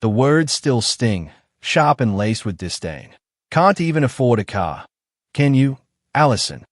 The words still sting, sharp and laced with disdain. Can't even afford a car. Can you, Allison?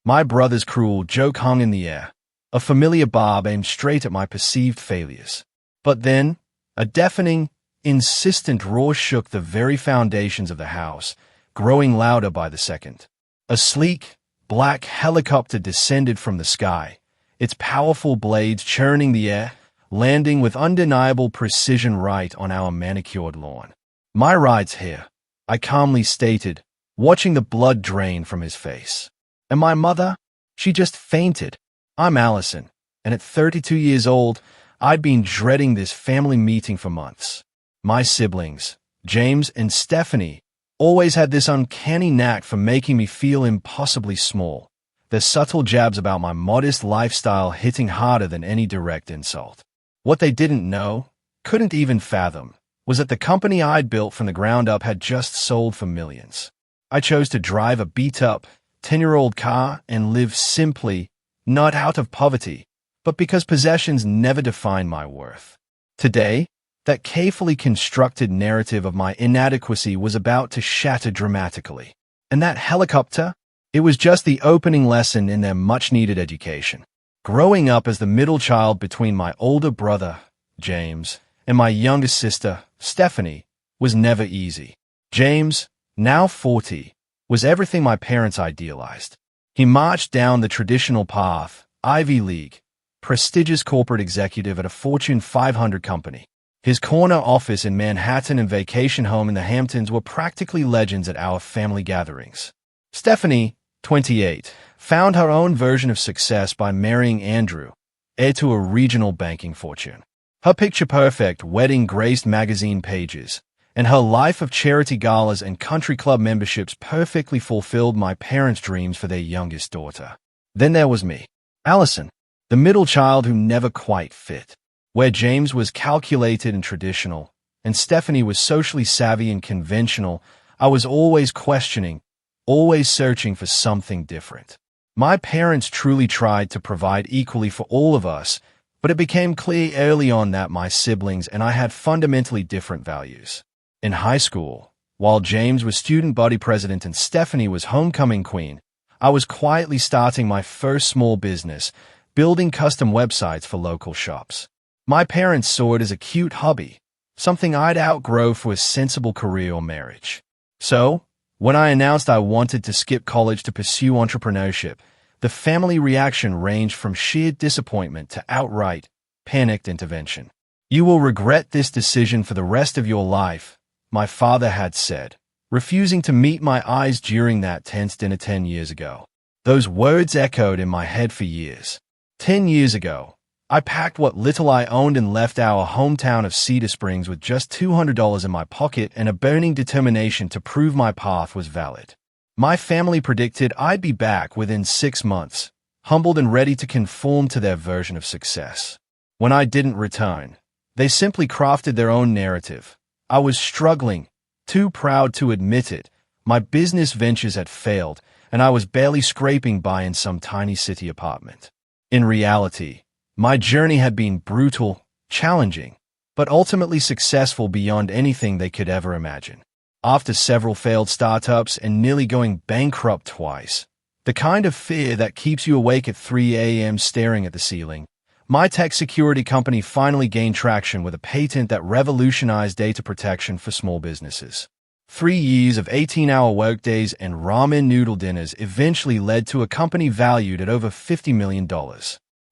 My brother's cruel joke hung in the air, a familiar barb aimed straight at my perceived failures. But then, a deafening, insistent roar shook the very foundations of the house, growing louder by the second. A sleek, black helicopter descended from the sky, its powerful blades churning the air, landing with undeniable precision right on our manicured lawn. "My ride's here," I calmly stated, watching the blood drain from his face. "And my mother? She just fainted. I'm Allison, and at 32 years old, I'd been dreading this family meeting for months. My siblings, James and Stephanie, always had this uncanny knack for making me feel impossibly small, their subtle jabs about my modest lifestyle hitting harder than any direct insult. What they didn't know, couldn't even fathom, was that the company I'd built from the ground up had just sold for millions. I chose to drive a beat-up, 10-year-old car and live simply, not out of poverty, but because possessions never defined my worth. Today, that carefully constructed narrative of my inadequacy was about to shatter dramatically. And that helicopter? It was just the opening lesson in their much-needed education. Growing up as the middle child between my older brother, James, and my youngest sister, Stephanie, was never easy. James, now 40, was everything my parents idealized. He marched down the traditional path, Ivy League, prestigious corporate executive at a Fortune 500 company. His corner office in Manhattan and vacation home in the Hamptons were practically legends at our family gatherings. Stephanie, 28, found her own version of success by marrying Andrew, heir to a regional banking fortune. Her picture-perfect wedding graced magazine pages, and her life of charity galas and country club memberships perfectly fulfilled my parents' dreams for their youngest daughter. Then there was me, Allison, the middle child who never quite fit. Where James was calculated and traditional, and Stephanie was socially savvy and conventional, I was always questioning, always searching for something different. My parents truly tried to provide equally for all of us, but it became clear early on that my siblings and I had fundamentally different values. In high school, while James was student body president and Stephanie was homecoming queen, I was quietly starting my first small business, building custom websites for local shops. My parents saw it as a cute hobby, something I'd outgrow for a sensible career or marriage. So, when I announced I wanted to skip college to pursue entrepreneurship, the family reaction ranged from sheer disappointment to outright, panicked intervention. "You will regret this decision for the rest of your life," my father had said, refusing to meet my eyes during that tense dinner 10 years ago. Those words echoed in my head for years. 10 years ago, I packed what little I owned and left our hometown of Cedar Springs with just $200 in my pocket and a burning determination to prove my path was valid. My family predicted I'd be back within 6 months, humbled and ready to conform to their version of success. When I didn't return, they simply crafted their own narrative. I was struggling, too proud to admit it. My business ventures had failed, and I was barely scraping by in some tiny city apartment. In reality, my journey had been brutal, challenging, but ultimately successful beyond anything they could ever imagine. After several failed startups and nearly going bankrupt twice, the kind of fear that keeps you awake at 3 a.m. staring at the ceiling, my tech security company finally gained traction with a patent that revolutionized data protection for small businesses. 3 years of 18-hour workdays and ramen noodle dinners eventually led to a company valued at over $50 million.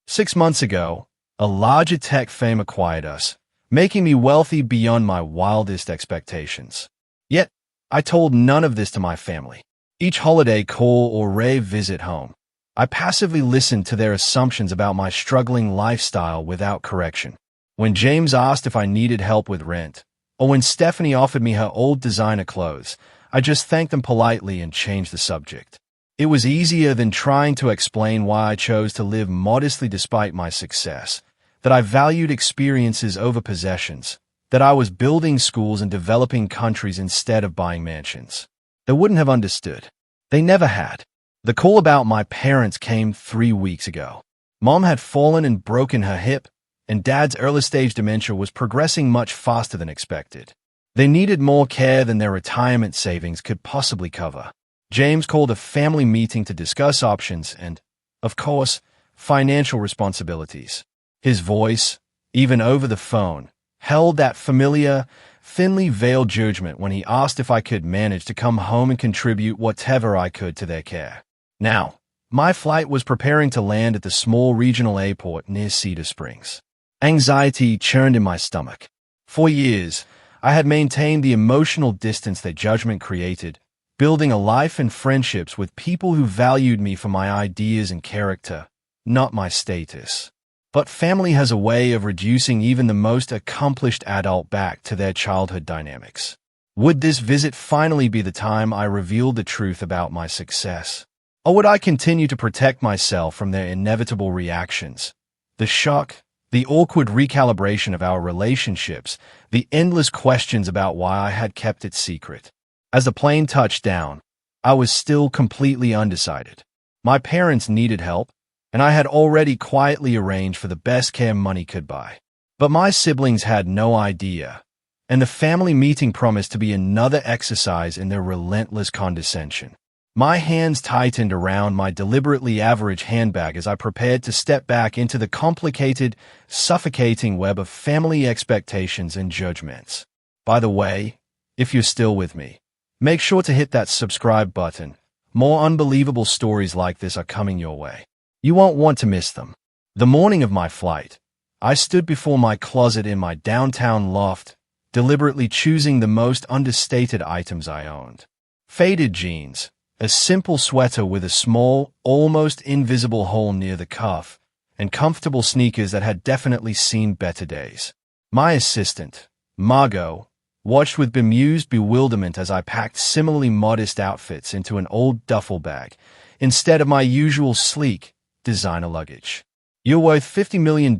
6 months ago, a larger tech firm acquired us, making me wealthy beyond my wildest expectations. Yet, I told none of this to my family. Each holiday call or rare visit home, I passively listened to their assumptions about my struggling lifestyle without correction. When James asked if I needed help with rent, or when Stephanie offered me her old designer clothes, I just thanked them politely and changed the subject. It was easier than trying to explain why I chose to live modestly despite my success, that I valued experiences over possessions, that I was building schools and developing countries instead of buying mansions. They wouldn't have understood. They never had. The call about my parents came 3 weeks ago. Mom had fallen and broken her hip, and Dad's early-stage dementia was progressing much faster than expected. They needed more care than their retirement savings could possibly cover. James called a family meeting to discuss options and, of course, financial responsibilities. His voice, even over the phone, held that familiar, thinly veiled judgment when he asked if I could manage to come home and contribute whatever I could to their care. Now, my flight was preparing to land at the small regional airport near Cedar Springs. Anxiety churned in my stomach. For years, I had maintained the emotional distance that judgment created, building a life and friendships with people who valued me for my ideas and character, not my status. But family has a way of reducing even the most accomplished adult back to their childhood dynamics. Would this visit finally be the time I revealed the truth about my success? Or would I continue to protect myself from their inevitable reactions? The shock, the awkward recalibration of our relationships, the endless questions about why I had kept it secret. As the plane touched down, I was still completely undecided. My parents needed help, and I had already quietly arranged for the best care money could buy. But my siblings had no idea, and the family meeting promised to be another exercise in their relentless condescension. My hands tightened around my deliberately average handbag as I prepared to step back into the complicated, suffocating web of family expectations and judgments. By the way, if you're still with me, make sure to hit that subscribe button. More unbelievable stories like this are coming your way. You won't want to miss them. The morning of my flight, I stood before my closet in my downtown loft, deliberately choosing the most understated items I owned. Faded jeans, a simple sweater with a small, almost invisible hole near the cuff, and comfortable sneakers that had definitely seen better days. My assistant, Margot, watched with bemused bewilderment as I packed similarly modest outfits into an old duffel bag, instead of my usual sleek, designer luggage. You're worth $50 million,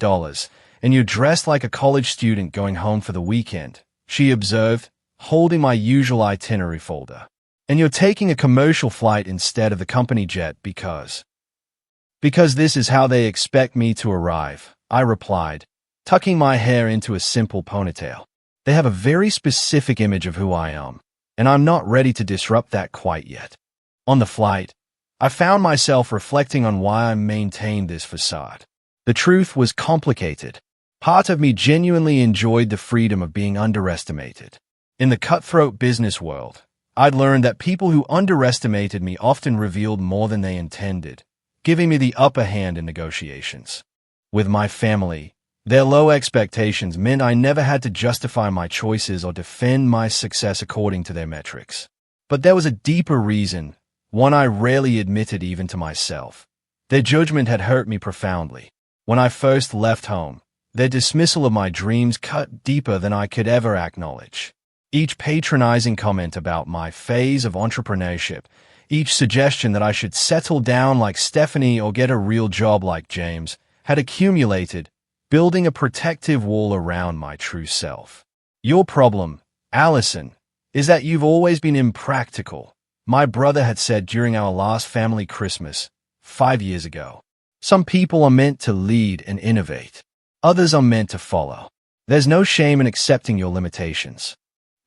and you're dressed like a college student going home for the weekend, she observed, holding my usual itinerary folder. And you're taking a commercial flight instead of the company jet because this is how they expect me to arrive, I replied, tucking my hair into a simple ponytail. They have a very specific image of who I am, and I'm not ready to disrupt that quite yet. On the flight, I found myself reflecting on why I maintained this facade. The truth was complicated. Part of me genuinely enjoyed the freedom of being underestimated. In the cutthroat business world, I'd learned that people who underestimated me often revealed more than they intended, giving me the upper hand in negotiations. With my family, their low expectations meant I never had to justify my choices or defend my success according to their metrics. But there was a deeper reason, one I rarely admitted even to myself. Their judgment had hurt me profoundly. When I first left home, their dismissal of my dreams cut deeper than I could ever acknowledge. Each patronizing comment about my phase of entrepreneurship, each suggestion that I should settle down like Stephanie or get a real job like James, had accumulated, building a protective wall around my true self. Your problem, Allison, is that you've always been impractical, my brother had said during our last family Christmas, 5 years ago. Some people are meant to lead and innovate. Others are meant to follow. There's no shame in accepting your limitations.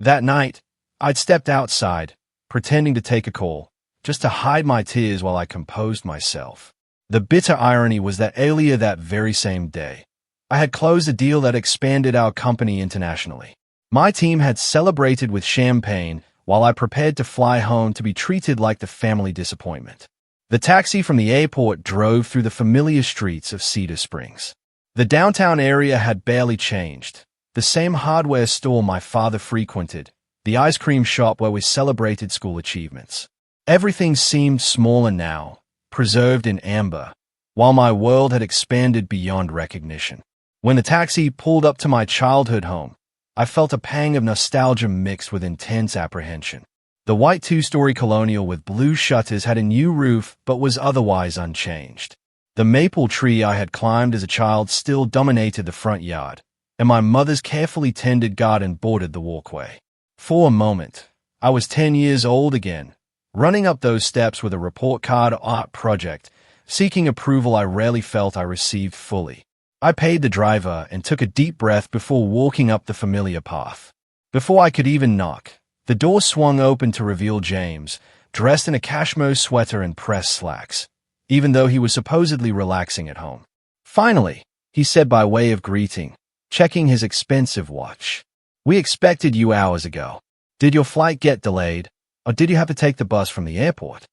That night, I'd stepped outside, pretending to take a call, just to hide my tears while I composed myself. The bitter irony was that earlier that very same day, I had closed a deal that expanded our company internationally. My team had celebrated with champagne while I prepared to fly home to be treated like the family disappointment. The taxi from the airport drove through the familiar streets of Cedar Springs. The downtown area had barely changed. The same hardware store my father frequented, the ice cream shop where we celebrated school achievements. Everything seemed smaller now, preserved in amber, while my world had expanded beyond recognition. When the taxi pulled up to my childhood home, I felt a pang of nostalgia mixed with intense apprehension. The white two-story colonial with blue shutters had a new roof but was otherwise unchanged. The maple tree I had climbed as a child still dominated the front yard, and my mother's carefully tended garden bordered the walkway. For a moment, I was 10 years old again, running up those steps with a report card art project, seeking approval I rarely felt I received fully. I paid the driver and took a deep breath before walking up the familiar path. Before I could even knock, the door swung open to reveal James, dressed in a cashmere sweater and pressed slacks, even though he was supposedly relaxing at home. "Finally," he said by way of greeting, checking his expensive watch. "We expected you hours ago. Did your flight get delayed, or did you have to take the bus from the airport?"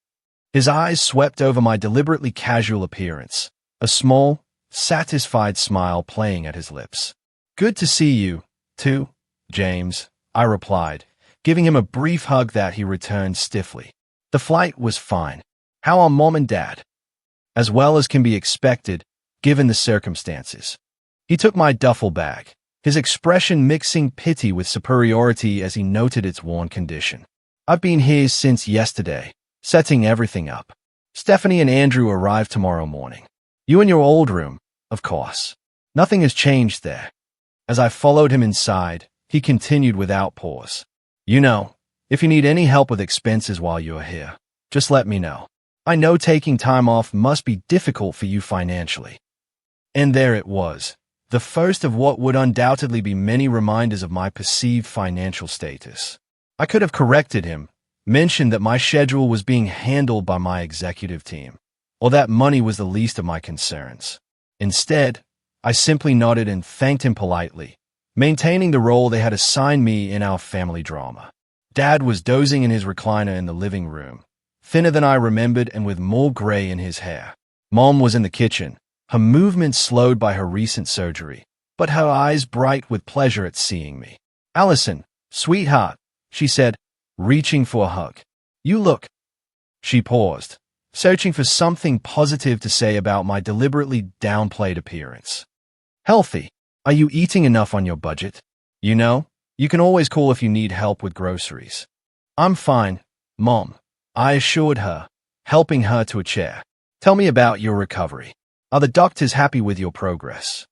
His eyes swept over my deliberately casual appearance, a small, satisfied smile playing at his lips. "Good to see you, too, James," I replied, giving him a brief hug that he returned stiffly. "The flight was fine. How are Mom and Dad?" "As well as can be expected, given the circumstances." He took my duffel bag, his expression mixing pity with superiority as he noted its worn condition. "I've been here since yesterday, setting everything up. Stephanie and Andrew arrive tomorrow morning. You in your old room, of course. Nothing has changed there." As I followed him inside, he continued without pause. "You know, if you need any help with expenses while you're here, just let me know. I know taking time off must be difficult for you financially." And there it was, the first of what would undoubtedly be many reminders of my perceived financial status. I could have corrected him, mentioned that my schedule was being handled by my executive team, or that money was the least of my concerns. Instead, I simply nodded and thanked him politely, maintaining the role they had assigned me in our family drama. Dad was dozing in his recliner in the living room, thinner than I remembered and with more gray in his hair. Mom was in the kitchen, her movements slowed by her recent surgery, but her eyes bright with pleasure at seeing me. "Allison, sweetheart," she said, reaching for a hug. "You look—" She paused, searching for something positive to say about my deliberately downplayed appearance. "Healthy. Are you eating enough on your budget? You know, you can always call if you need help with groceries." "I'm fine, Mom," I assured her, helping her to a chair. "Tell me about your recovery. Are the doctors happy with your progress?"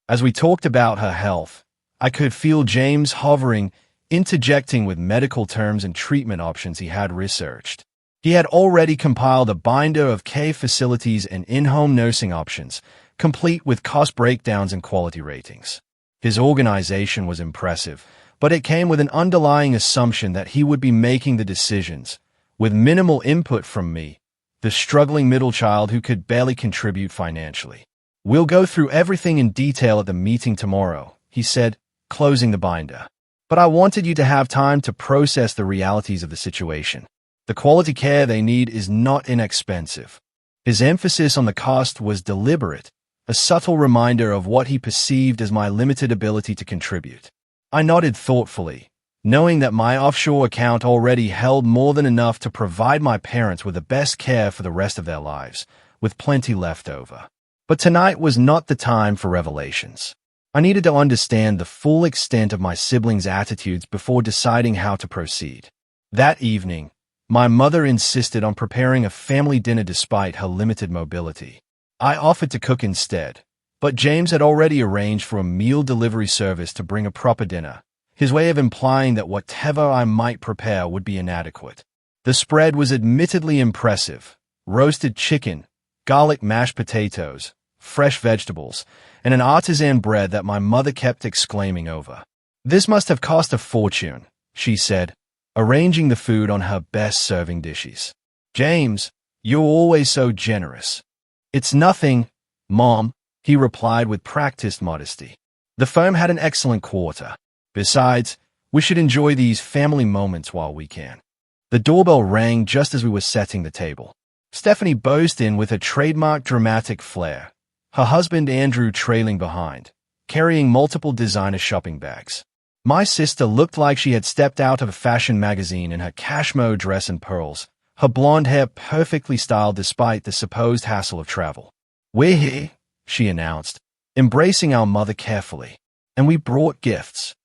As we talked about her health, I could feel James hovering, interjecting with medical terms and treatment options he had researched. He had already compiled a binder of care facilities and in-home nursing options, complete with cost breakdowns and quality ratings. His organization was impressive, but it came with an underlying assumption that he would be making the decisions, with minimal input from me, the struggling middle child who could barely contribute financially. "We'll go through everything in detail at the meeting tomorrow," he said, closing the binder. "But I wanted you to have time to process the realities of the situation. The quality care they need is not inexpensive." His emphasis on the cost was deliberate, a subtle reminder of what he perceived as my limited ability to contribute. I nodded thoughtfully, knowing that my offshore account already held more than enough to provide my parents with the best care for the rest of their lives, with plenty left over. But tonight was not the time for revelations. I needed to understand the full extent of my siblings' attitudes before deciding how to proceed. That evening, my mother insisted on preparing a family dinner despite her limited mobility. I offered to cook instead, but James had already arranged for a meal delivery service to bring a proper dinner, his way of implying that whatever I might prepare would be inadequate. The spread was admittedly impressive: roasted chicken, garlic mashed potatoes, fresh vegetables, and an artisan bread that my mother kept exclaiming over. "This must have cost a fortune," she said, arranging the food on her best serving dishes. "James, you're always so generous." "It's nothing, Mom," he replied with practiced modesty. "The firm had an excellent quarter. Besides, we should enjoy these family moments while we can." The doorbell rang just as we were setting the table. Stephanie burst in with a trademark dramatic flair, her husband Andrew trailing behind, carrying multiple designer shopping bags. My sister looked like she had stepped out of a fashion magazine in her cashmere dress and pearls, her blonde hair perfectly styled despite the supposed hassle of travel. "We're here," she announced, embracing our mother carefully, "and we brought gifts."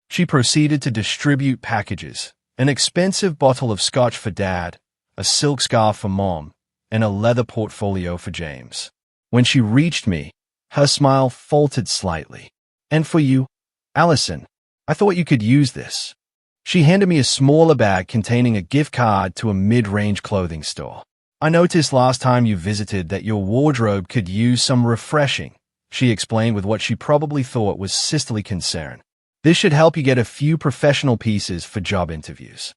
She proceeded to distribute packages: an expensive bottle of scotch for Dad, a silk scarf for Mom, and a leather portfolio for James. When she reached me, her smile faltered slightly. "And for you, Allison, I thought you could use this." She handed me a smaller bag containing a gift card to a mid-range clothing store. "I noticed last time you visited that your wardrobe could use some refreshing," she explained with what she probably thought was sisterly concern. "This should help you get a few professional pieces for job interviews."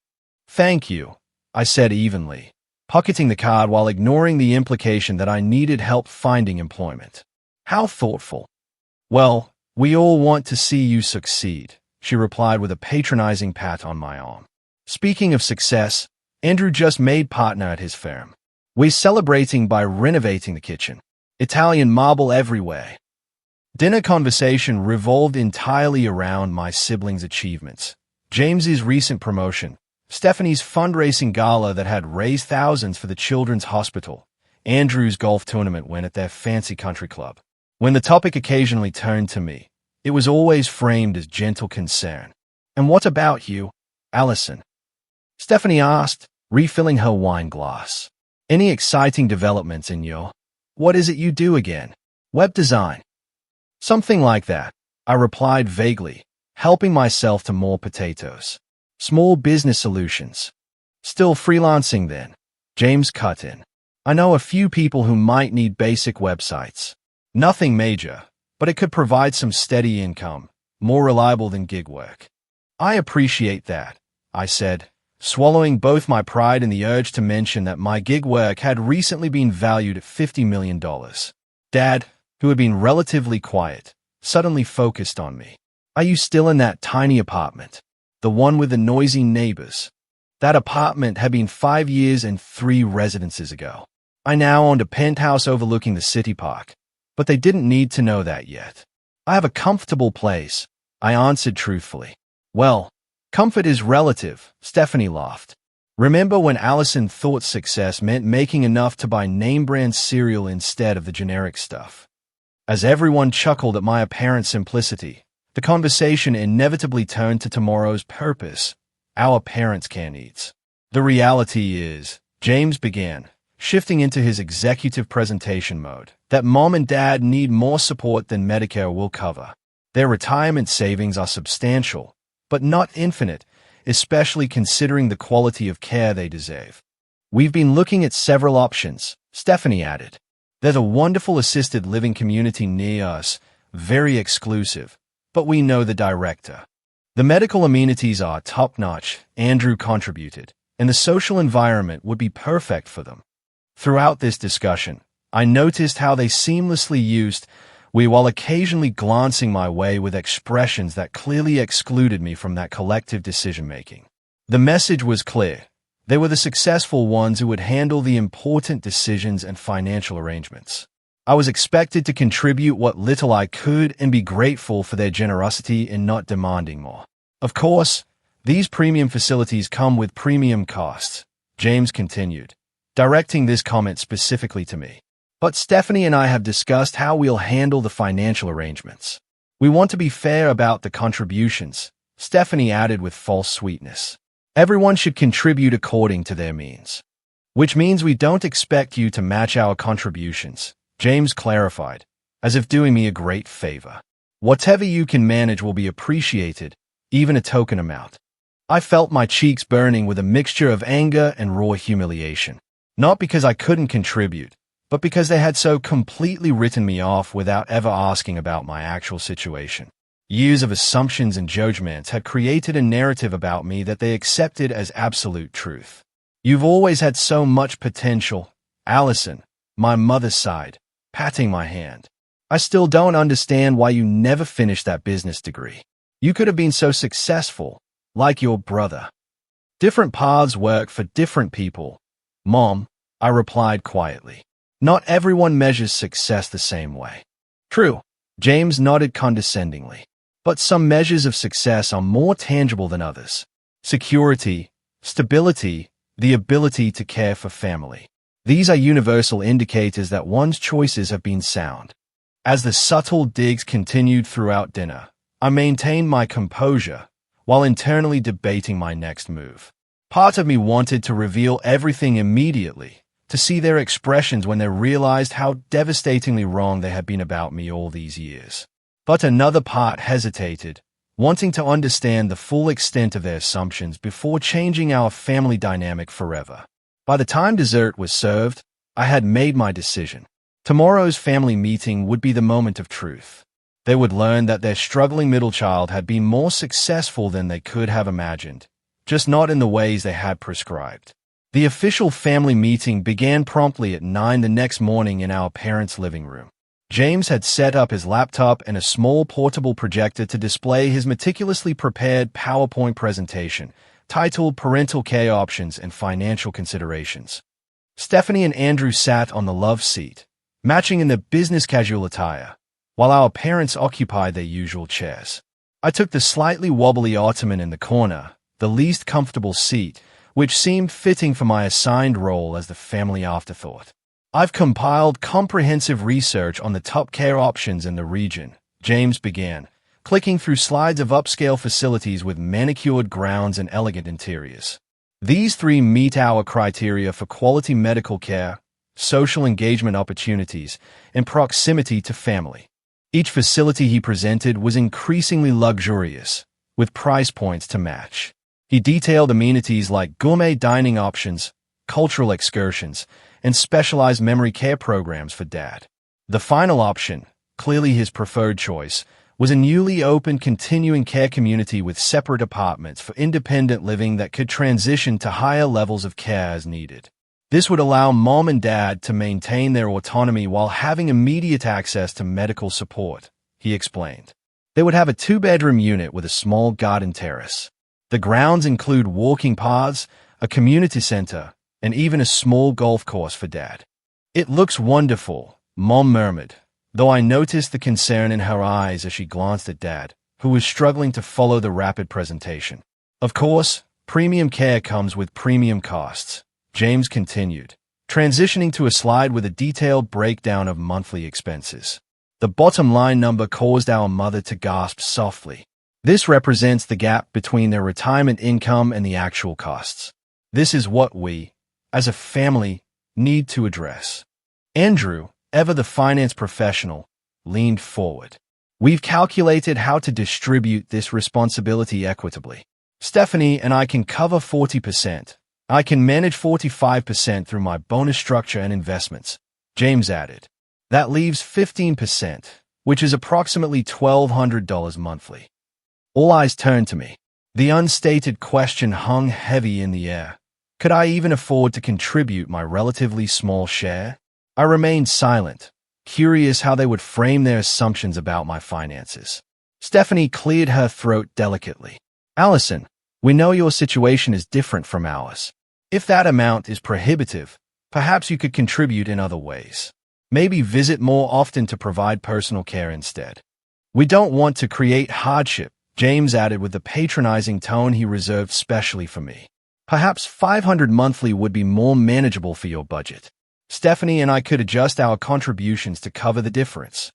"Thank you," I said evenly, pocketing the card while ignoring the implication that I needed help finding employment. "How thoughtful." "Well, we all want to see you succeed," she replied with a patronizing pat on my arm. Speaking of success, Andrew just made partner at his firm. We're celebrating by renovating the kitchen. Italian marble everywhere. Dinner conversation revolved entirely around my siblings' achievements. James's recent promotion, Stephanie's fundraising gala that had raised thousands for the Children's Hospital, Andrew's golf tournament win at their fancy country club. When the topic occasionally turned to me, it was always framed as gentle concern. "And what about you, Allison?" Stephanie asked, refilling her wine glass. "Any exciting developments in your... What is it you do again? Web design?" "Something like that," I replied vaguely, helping myself to more potatoes. "Small business solutions." "Still freelancing then?" James cut in. "I know a few people who might need basic websites. Nothing major, but it could provide some steady income, more reliable than gig work." "I appreciate that," I said, swallowing both my pride and the urge to mention that my gig work had recently been valued at $50 million. Dad, who had been relatively quiet, suddenly focused on me. "Are you still in that tiny apartment? The one with the noisy neighbors?" That apartment had been 5 years and 3 residences ago. I now owned a penthouse overlooking the city park, but they didn't need to know that yet. "I have a comfortable place," I answered truthfully. "Well, comfort is relative," Stephanie laughed. "Remember when Allison thought success meant making enough to buy name-brand cereal instead of the generic stuff?" As everyone chuckled at my apparent simplicity, the conversation inevitably turned to tomorrow's purpose, our parents' care needs. "The reality is," James began, shifting into his executive presentation mode, "that Mom and Dad need more support than Medicare will cover. Their retirement savings are substantial, but not infinite, especially considering the quality of care they deserve. We've been looking at several options," Stephanie added. "There's a wonderful assisted living community near us, very exclusive, but we know the director. The medical amenities are top-notch," Andrew contributed, "and the social environment would be perfect for them." Throughout this discussion, I noticed how they seamlessly used "we" while occasionally glancing my way with expressions that clearly excluded me from that collective decision-making. The message was clear. They were the successful ones who would handle the important decisions and financial arrangements. I was expected to contribute what little I could and be grateful for their generosity in not demanding more. "Of course, these premium facilities come with premium costs," James continued, directing this comment specifically to me. "But Stephanie and I have discussed how we'll handle the financial arrangements. We want to be fair about the contributions," Stephanie added with false sweetness. "Everyone should contribute according to their means." "Which means we don't expect you to match our contributions," James clarified, as if doing me a great favor. "Whatever you can manage will be appreciated, even a token amount." I felt my cheeks burning with a mixture of anger and raw humiliation. Not because I couldn't contribute, but because they had so completely written me off without ever asking about my actual situation. Years of assumptions and judgments had created a narrative about me that they accepted as absolute truth. "You've always had so much potential," Allison, my mother sighed, patting my hand. "I still don't understand why you never finished that business degree. You could have been so successful, like your brother." "Different paths work for different people, Mom," I replied quietly. "Not everyone measures success the same way." "True," James nodded condescendingly. "But some measures of success are more tangible than others. Security, stability, the ability to care for family. These are universal indicators that one's choices have been sound." As the subtle digs continued throughout dinner, I maintained my composure while internally debating my next move. Part of me wanted to reveal everything immediately, to see their expressions when they realized how devastatingly wrong they had been about me all these years. But another part hesitated, wanting to understand the full extent of their assumptions before changing our family dynamic forever. By the time dessert was served, I had made my decision. Tomorrow's family meeting would be the moment of truth. They would learn that their struggling middle child had been more successful than they could have imagined, just not in the ways they had prescribed. The official family meeting began promptly at 9 the next morning in our parents' living room. James had set up his laptop and a small portable projector to display his meticulously prepared PowerPoint presentation, titled Parental Care Options and Financial Considerations. Stephanie and Andrew sat on the love seat, matching in their business casual attire, while our parents occupied their usual chairs. I took the slightly wobbly ottoman in the corner, the least comfortable seat, which seemed fitting for my assigned role as the family afterthought. I've compiled comprehensive research on the top care options in the region, James began, clicking through slides of upscale facilities with manicured grounds and elegant interiors. These three meet our criteria for quality medical care, social engagement opportunities, and proximity to family. Each facility he presented was increasingly luxurious, with price points to match. He detailed amenities like gourmet dining options, cultural excursions, and specialized memory care programs for Dad. The final option, clearly his preferred choice, was a newly opened continuing care community with separate apartments for independent living that could transition to higher levels of care as needed. This would allow Mom and Dad to maintain their autonomy while having immediate access to medical support, he explained. They would have a 2-bedroom unit with a small garden terrace. The grounds include walking paths, a community center, and even a small golf course for Dad. It looks wonderful, Mom murmured, though I noticed the concern in her eyes as she glanced at Dad, who was struggling to follow the rapid presentation. Of course, premium care comes with premium costs, James continued, transitioning to a slide with a detailed breakdown of monthly expenses. The bottom line number caused our mother to gasp softly. This represents the gap between their retirement income and the actual costs. This is what we, as a family, need to address. Andrew, ever the finance professional, leaned forward. We've calculated how to distribute this responsibility equitably. Stephanie and I can cover 40%. I can manage 45% through my bonus structure and investments, James added. That leaves 15%, which is approximately $1,200 monthly. All eyes turned to me. The unstated question hung heavy in the air. Could I even afford to contribute my relatively small share? I remained silent, curious how they would frame their assumptions about my finances. Stephanie cleared her throat delicately. Allison, we know your situation is different from ours. If that amount is prohibitive, perhaps you could contribute in other ways. Maybe visit more often to provide personal care instead. We don't want to create hardship, James added with the patronizing tone he reserved specially for me. Perhaps $500 monthly would be more manageable for your budget. Stephanie and I could adjust our contributions to cover the difference.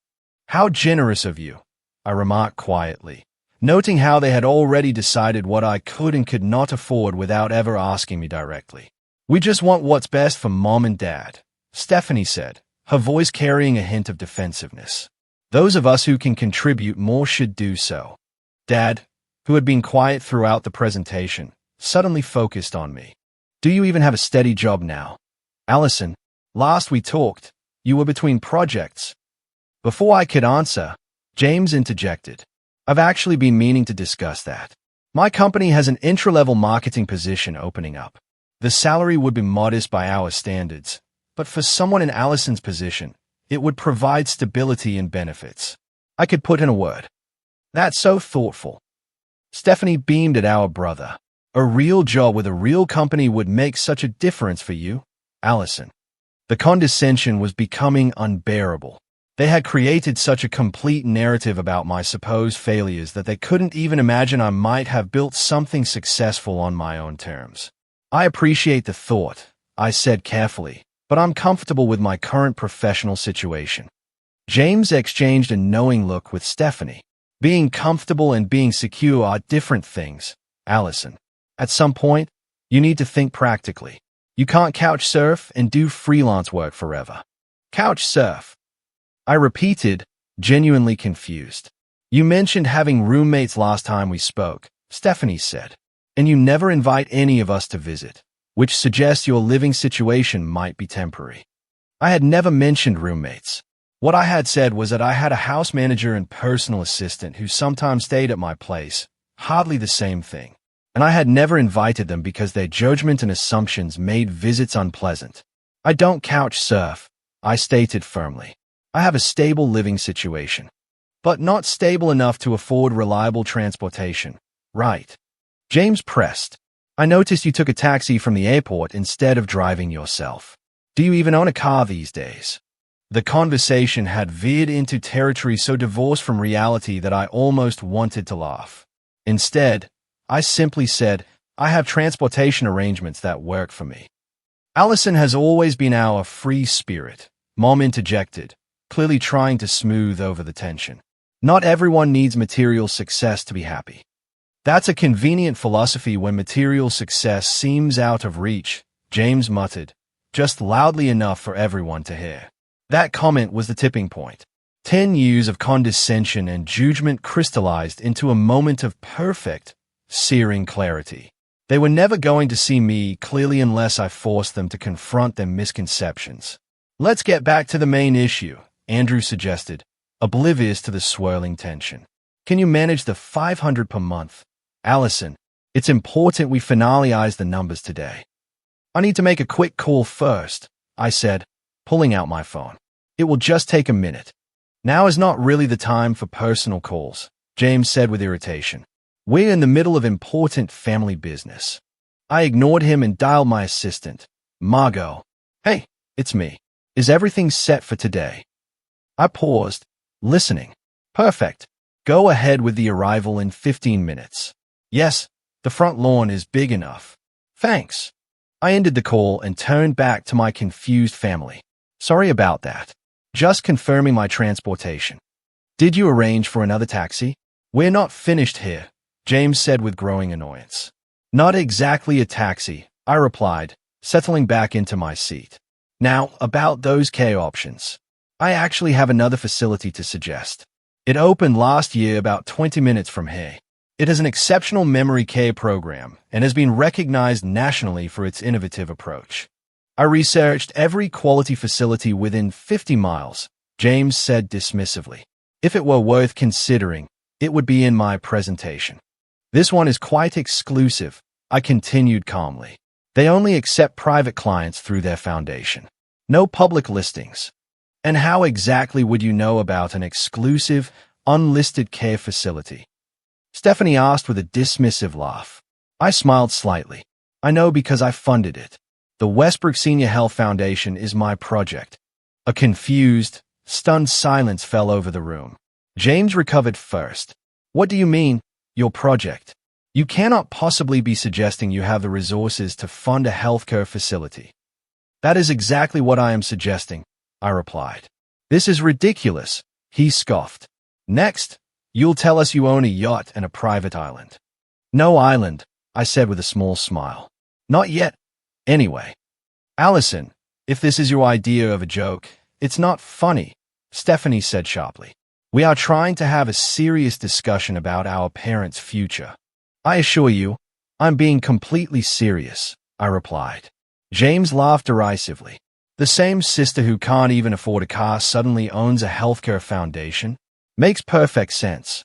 How generous of you, I remarked quietly, noting how they had already decided what I could and could not afford without ever asking me directly. We just want what's best for Mom and Dad, Stephanie said, her voice carrying a hint of defensiveness. Those of us who can contribute more should do so. Dad, who had been quiet throughout the presentation, suddenly focused on me. Do you even have a steady job now? Allison, last we talked, you were between projects. Before I could answer, James interjected. I've actually been meaning to discuss that. My company has an entry-level marketing position opening up. The salary would be modest by our standards, but for someone in Allison's position, it would provide stability and benefits. I could put in a word. That's so thoughtful. Stephanie beamed at our brother. A real job with a real company would make such a difference for you, Allison. The condescension was becoming unbearable. They had created such a complete narrative about my supposed failures that they couldn't even imagine I might have built something successful on my own terms. I appreciate the thought, I said carefully, but I'm comfortable with my current professional situation. James exchanged a knowing look with Stephanie. Being comfortable and being secure are different things, Allison. At some point, you need to think practically. You can't couch surf and do freelance work forever. Couch surf, I repeated, genuinely confused. You mentioned having roommates last time we spoke, Stephanie said, and you never invite any of us to visit, which suggests your living situation might be temporary. I had never mentioned roommates. What I had said was that I had a house manager and personal assistant who sometimes stayed at my place, hardly the same thing. And I had never invited them because their judgment and assumptions made visits unpleasant. I don't couch surf, I stated firmly. I have a stable living situation, but not stable enough to afford reliable transportation. Right. James pressed. I noticed you took a taxi from the airport instead of driving yourself. Do you even own a car these days? The conversation had veered into territory so divorced from reality that I almost wanted to laugh. Instead, I simply said, I have transportation arrangements that work for me. Allison has always been our free spirit, Mom interjected, clearly trying to smooth over the tension. Not everyone needs material success to be happy. That's a convenient philosophy when material success seems out of reach, James muttered, just loudly enough for everyone to hear. That comment was the tipping point. 10 years of condescension and judgment crystallized into a moment of perfect, searing clarity. They were never going to see me clearly unless I forced them to confront their misconceptions. Let's get back to the main issue, Andrew suggested, oblivious to the swirling tension. Can you manage the $500 per month? Allison, it's important we finalize the numbers today. I need to make a quick call first, I said, pulling out my phone. It will just take a minute. Now is not really the time for personal calls, James said with irritation. We're in the middle of important family business. I ignored him and dialed my assistant, Margot. Hey, it's me. Is everything set for today? I paused, listening. Perfect. Go ahead with the arrival in 15 minutes. Yes, the front lawn is big enough. Thanks. I ended the call and turned back to my confused family. Sorry about that. Just confirming my transportation. Did you arrange for another taxi? We're not finished here, James said with growing annoyance. Not exactly a taxi, I replied, settling back into my seat. Now, about those K options. I actually have another facility to suggest. It opened last year about 20 minutes from here. It has an exceptional memory care program and has been recognized nationally for its innovative approach. I researched every quality facility within 50 miles, James said dismissively. If it were worth considering, it would be in my presentation. This one is quite exclusive, I continued calmly. They only accept private clients through their foundation. No public listings. And how exactly would you know about an exclusive, unlisted care facility? Stephanie asked with a dismissive laugh. I smiled slightly. I know because I funded it. The Westbrook Senior Health Foundation is my project. A confused, stunned silence fell over the room. James recovered first. What do you mean, your project? You cannot possibly be suggesting you have the resources to fund a healthcare facility. That is exactly what I am suggesting, I replied. This is ridiculous, he scoffed. Next, you'll tell us you own a yacht and a private island. No island, I said with a small smile. Not yet. Anyway. Allison, if this is your idea of a joke, it's not funny, Stephanie said sharply. We are trying to have a serious discussion about our parents' future. I assure you, I'm being completely serious, I replied. James laughed derisively. The same sister who can't even afford a car suddenly owns a healthcare foundation? Makes perfect sense.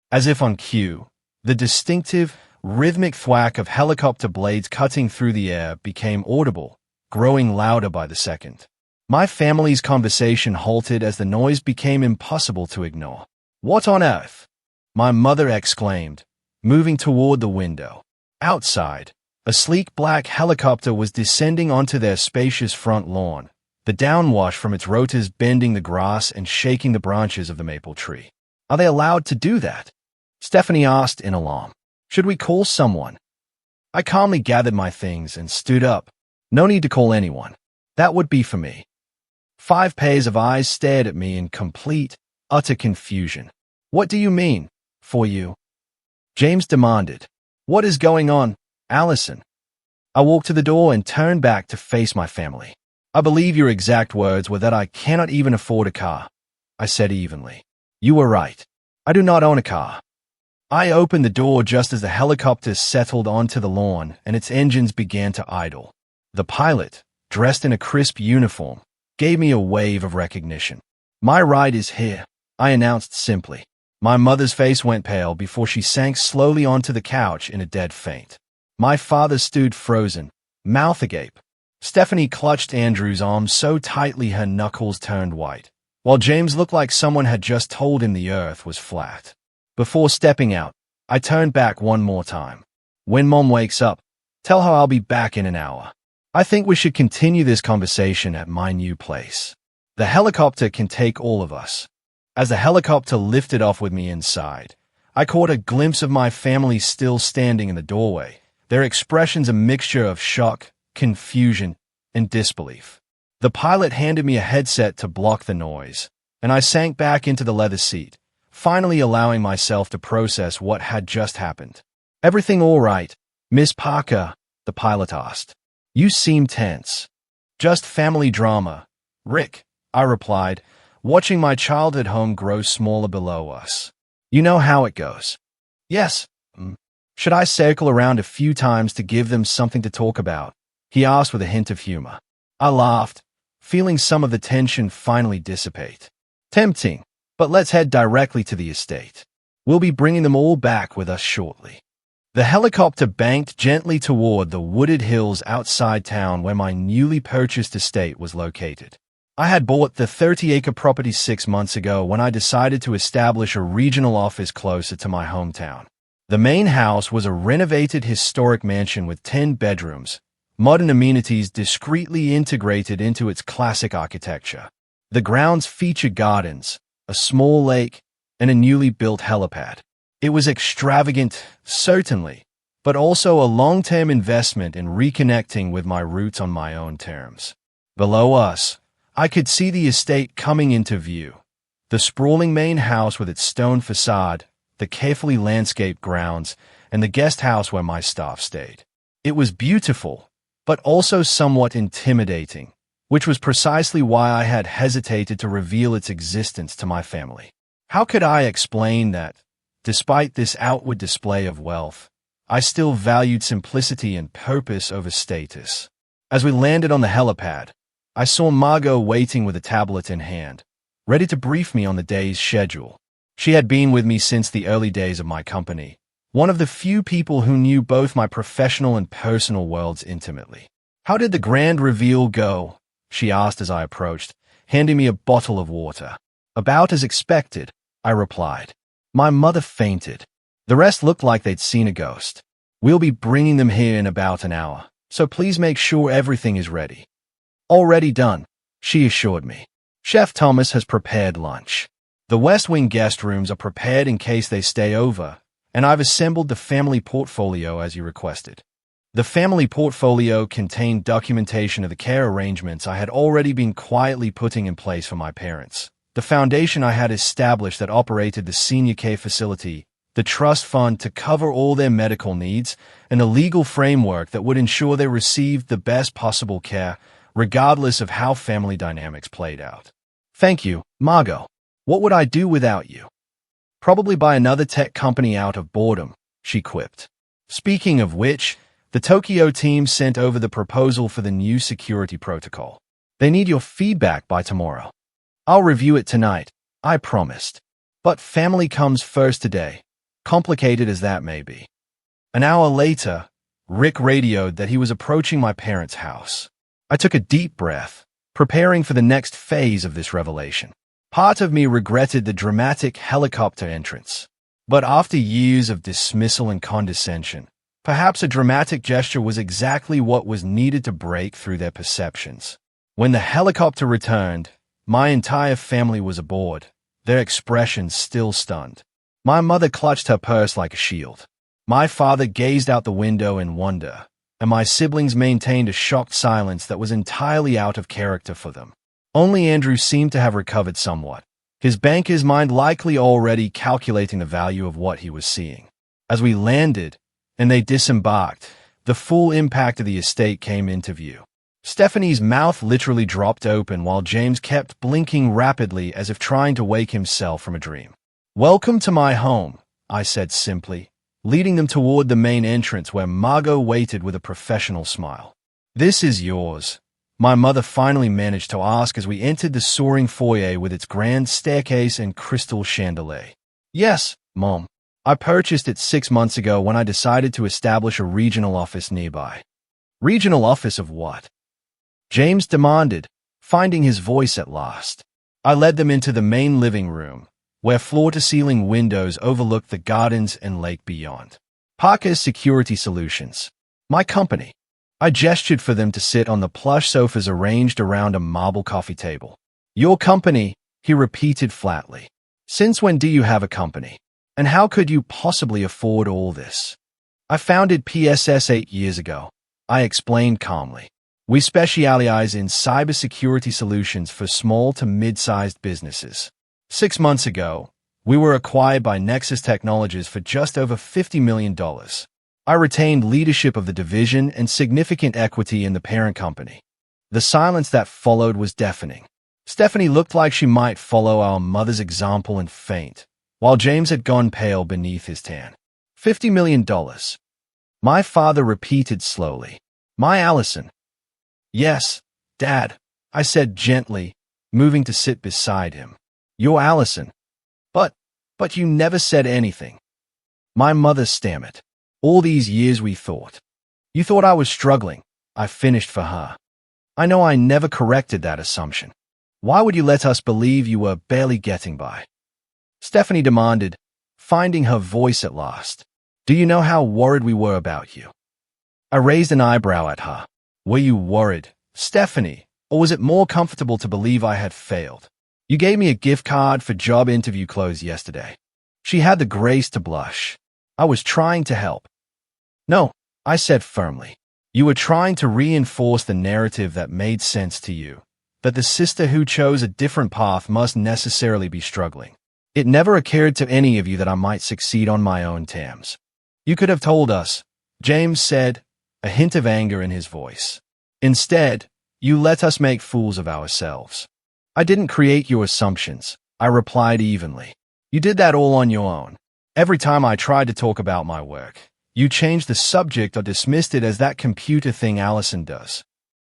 As if on cue, the distinctive, rhythmic thwack of helicopter blades cutting through the air became audible, growing louder by the second. My family's conversation halted as the noise became impossible to ignore. What on earth? My mother exclaimed, moving toward the window. Outside, a sleek black helicopter was descending onto their spacious front lawn, the downwash from its rotors bending the grass and shaking the branches of the maple tree. Are they allowed to do that? Stephanie asked in alarm. Should we call someone? I calmly gathered my things and stood up. No need to call anyone. That would be for me. 5 pairs of eyes stared at me in complete, utter confusion. What do you mean, for you? James demanded. What is going on, Allison? I walked to the door and turned back to face my family. I believe your exact words were that I cannot even afford a car, I said evenly. You were right. I do not own a car. I opened the door just as the helicopter settled onto the lawn and its engines began to idle. The pilot, dressed in a crisp uniform, gave me a wave of recognition. "My ride is here," I announced simply. My mother's face went pale before she sank slowly onto the couch in a dead faint. My father stood frozen, mouth agape. Stephanie clutched Andrew's arm so tightly her knuckles turned white, while James looked like someone had just told him the earth was flat. Before stepping out, I turned back one more time. "When Mom wakes up, tell her I'll be back in an hour. I think we should continue this conversation at my new place. The helicopter can take all of us." As the helicopter lifted off with me inside, I caught a glimpse of my family still standing in the doorway, their expressions a mixture of shock, confusion, and disbelief. The pilot handed me a headset to block the noise, and I sank back into the leather seat, finally allowing myself to process what had just happened. "Everything all right, Miss Parker?" the pilot asked. "You seem tense." "Just family drama, Rick," I replied, watching my childhood home grow smaller below us. "You know how it goes." "Yes. Should I circle around a few times to give them something to talk about?" he asked with a hint of humor. I laughed, feeling some of the tension finally dissipate. "Tempting, but let's head directly to the estate. We'll be bringing them all back with us shortly." The helicopter banked gently toward the wooded hills outside town where my newly purchased estate was located. I had bought the 30-acre property 6 months ago when I decided to establish a regional office closer to my hometown. The main house was a renovated historic mansion with 10 bedrooms, modern amenities discreetly integrated into its classic architecture. The grounds featured gardens, a small lake, and a newly built helipad. It was extravagant, certainly, but also a long-term investment in reconnecting with my roots on my own terms. Below us, I could see the estate coming into view. The sprawling main house with its stone facade, the carefully landscaped grounds, and the guest house where my staff stayed. It was beautiful, but also somewhat intimidating, which was precisely why I had hesitated to reveal its existence to my family. How could I explain that, despite this outward display of wealth, I still valued simplicity and purpose over status? As we landed on the helipad, I saw Margot waiting with a tablet in hand, ready to brief me on the day's schedule. She had been with me since the early days of my company, one of the few people who knew both my professional and personal worlds intimately. "How did the grand reveal go?" she asked as I approached, handing me a bottle of water. "About as expected," I replied. "My mother fainted. The rest looked like they'd seen a ghost. We'll be bringing them here in about an hour, so please make sure everything is ready." "Already done," she assured me. "Chef Thomas has prepared lunch. The West Wing guest rooms are prepared in case they stay over, and I've assembled the family portfolio as you requested." The family portfolio contained documentation of the care arrangements I had already been quietly putting in place for my parents, the foundation I had established that operated the senior care facility, the trust fund to cover all their medical needs, and a legal framework that would ensure they received the best possible care, regardless of how family dynamics played out. "Thank you, Margot. What would I do without you?" "Probably buy another tech company out of boredom," she quipped. Speaking of which, the Tokyo team sent over the proposal for the new security protocol. They need your feedback by tomorrow. "I'll review it tonight," I promised. But family comes first today, complicated as that may be. An hour later, Rick radioed that he was approaching my parents' house. I took a deep breath, preparing for the next phase of this revelation. Part of me regretted the dramatic helicopter entrance. But after years of dismissal and condescension, perhaps a dramatic gesture was exactly what was needed to break through their perceptions. When the helicopter returned, my entire family was aboard, their expressions still stunned. My mother clutched her purse like a shield. My father gazed out the window in wonder, and my siblings maintained a shocked silence that was entirely out of character for them. Only Andrew seemed to have recovered somewhat, his banker's mind likely already calculating the value of what he was seeing. As we landed, and they disembarked, the full impact of the estate came into view. Stephanie's mouth literally dropped open while James kept blinking rapidly as if trying to wake himself from a dream. "Welcome to my home," I said simply, leading them toward the main entrance where Margot waited with a professional smile. "This is yours," My mother finally managed to ask as we entered the soaring foyer with its grand staircase and crystal chandelier. Yes, Mom. I purchased it 6 months ago when I decided to establish a regional office nearby. Regional office of what? James demanded, finding his voice at last. I led them into the main living room, where floor-to-ceiling windows overlooked the gardens and lake beyond. Parker's Security Solutions. My company. I gestured for them to sit on the plush sofas arranged around a marble coffee table. Your company, he repeated flatly. Since when do you have a company? And how could you possibly afford all this? I founded PSS 8 years ago, I explained calmly. We specialize in cybersecurity solutions for small to mid-sized businesses. 6 months ago, we were acquired by Nexus Technologies for just over $50 million. I retained leadership of the division and significant equity in the parent company. The silence that followed was deafening. Stephanie looked like she might follow our mother's example and faint, while James had gone pale beneath his tan. $50 million. My father repeated slowly. My Allison. Yes, Dad, I said gently, moving to sit beside him. Your Allison. But you never said anything. My mother stammered. All these years we thought. You thought I was struggling, I finished for her. I know I never corrected that assumption. Why would you let us believe you were barely getting by? Stephanie demanded, finding her voice at last. Do you know how worried we were about you? I raised an eyebrow at her. Were you worried, Stephanie, or was it more comfortable to believe I had failed? You gave me a gift card for job interview clothes yesterday. She had the grace to blush. I was trying to help. No, I said firmly. You were trying to reinforce the narrative that made sense to you, that the sister who chose a different path must necessarily be struggling. It never occurred to any of you that I might succeed on my own terms. You could have told us, James said, a hint of anger in his voice. Instead, you let us make fools of ourselves. I didn't create your assumptions, I replied evenly. You did that all on your own. Every time I tried to talk about my work, you changed the subject or dismissed it as that computer thing Allison does.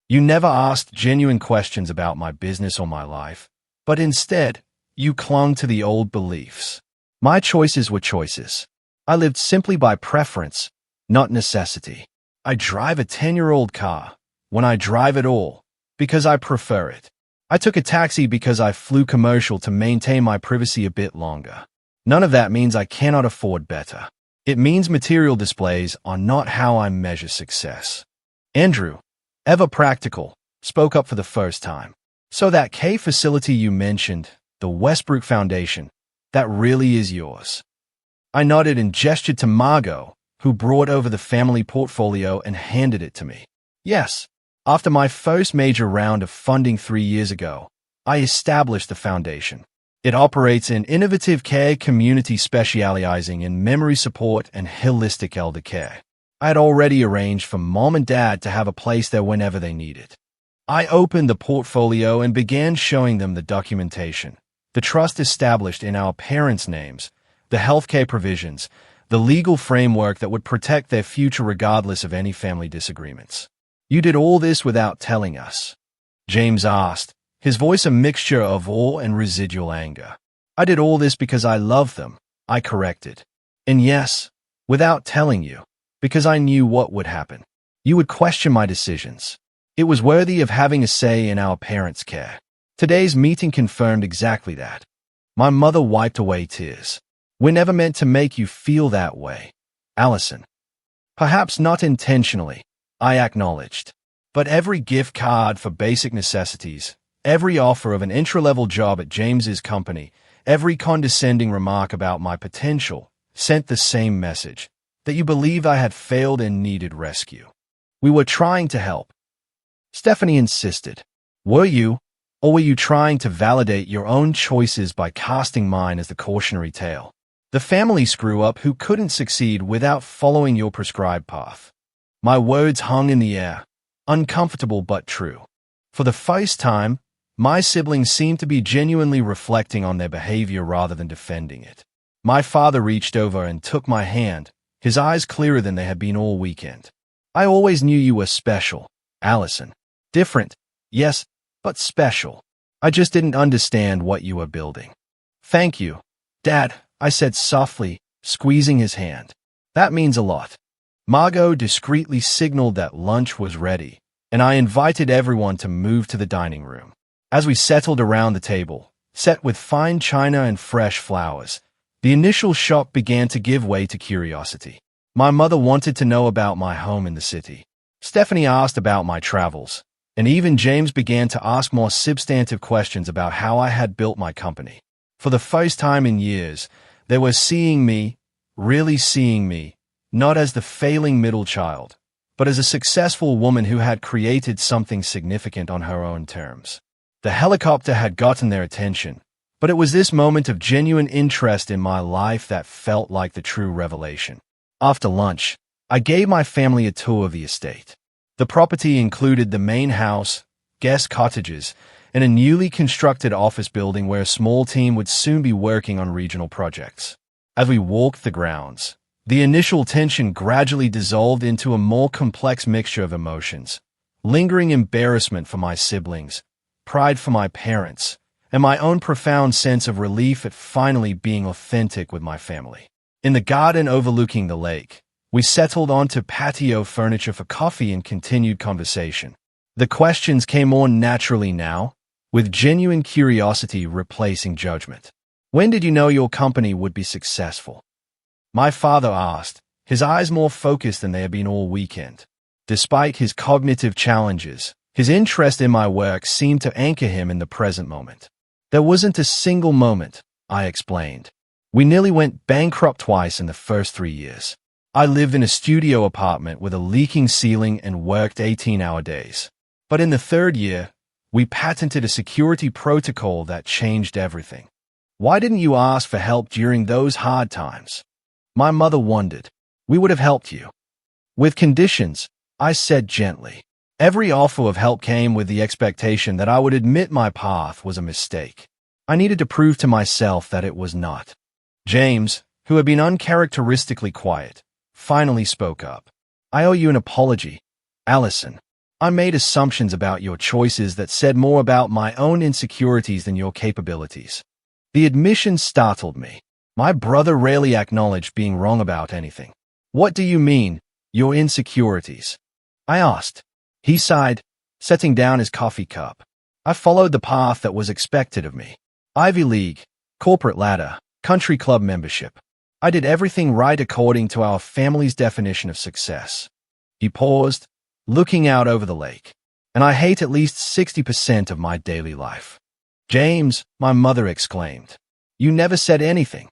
You never asked genuine questions about my business or my life, but instead, you clung to the old beliefs. My choices were choices. I lived simply by preference, not necessity. I drive a 10-year-old car, when I drive at all, because I prefer it. I took a taxi because I flew commercial to maintain my privacy a bit longer. None of that means I cannot afford better. It means material displays are not how I measure success. Andrew, ever practical, spoke up for the first time. So that K facility you mentioned, the Westbrook Foundation, that really is yours. I nodded and gestured to Margot, who brought over the family portfolio and handed it to me. Yes, after my first major round of funding 3 years ago, I established the foundation. It operates an innovative care community specializing in memory support and holistic elder care. I had already arranged for Mom and Dad to have a place there whenever they needed. I opened the portfolio and began showing them the documentation, the trust established in our parents' names, the healthcare provisions, the legal framework that would protect their future regardless of any family disagreements. You did all this without telling us? James asked, his voice a mixture of awe and residual anger. I did all this because I love them, I corrected. And yes, without telling you, because I knew what would happen. You would question my decisions. It was worthy of having a say in our parents' care. Today's meeting confirmed exactly that. My mother wiped away tears. We're never meant to make you feel that way, Allison. Perhaps not intentionally, I acknowledged. But every gift card for basic necessities, every offer of an entry-level job at James's company, every condescending remark about my potential sent the same message, that you believed I had failed and needed rescue. We were trying to help. Stephanie insisted. Were you, or were you trying to validate your own choices by casting mine as the cautionary tale? The family screw-up who couldn't succeed without following your prescribed path. My words hung in the air, uncomfortable but true. For the first time, my siblings seemed to be genuinely reflecting on their behavior rather than defending it. My father reached over and took my hand, his eyes clearer than they had been all weekend. I always knew you were special, Allison. Different, Yes, but special. I just didn't understand what you were building. Thank you, Dad, I said softly, squeezing his hand. That means a lot. Margot discreetly signaled that lunch was ready, and I invited everyone to move to the dining room. As we settled around the table, set with fine china and fresh flowers, the initial shock began to give way to curiosity. My mother wanted to know about my home in the city. Stephanie asked about my travels, and even James began to ask more substantive questions about how I had built my company. For the first time in years, they were seeing me, really seeing me, not as the failing middle child, but as a successful woman who had created something significant on her own terms. The helicopter had gotten their attention, but it was this moment of genuine interest in my life that felt like the true revelation. After lunch, I gave my family a tour of the estate. The property included the main house, guest cottages, and a newly constructed office building where a small team would soon be working on regional projects. As we walked the grounds, the initial tension gradually dissolved into a more complex mixture of emotions: lingering embarrassment for my siblings, pride for my parents, and my own profound sense of relief at finally being authentic with my family. In the garden overlooking the lake, we settled onto patio furniture for coffee and continued conversation. The questions came more naturally now, with genuine curiosity replacing judgment. When did you know your company would be successful? My father asked, his eyes more focused than they had been all weekend. Despite his cognitive challenges, his interest in my work seemed to anchor him in the present moment. There wasn't a single moment, I explained. We nearly went bankrupt twice in the first 3 years. I lived in a studio apartment with a leaking ceiling and worked 18-hour days. But in the third year, we patented a security protocol that changed everything. Why didn't you ask for help during those hard times? My mother wondered. We would have helped you. With conditions, I said gently. Every offer of help came with the expectation that I would admit my path was a mistake. I needed to prove to myself that it was not. James, who had been uncharacteristically quiet, finally spoke up. I owe you an apology, Allison. I made assumptions about your choices that said more about my own insecurities than your capabilities. The admission startled me. My brother rarely acknowledged being wrong about anything. What do you mean, your insecurities? I asked. He sighed, setting down his coffee cup. I followed the path that was expected of me. Ivy League, corporate ladder, country club membership. I did everything right according to our family's definition of success. He paused, looking out over the lake. And I hate at least 60% of my daily life. James, my mother exclaimed. You never said anything.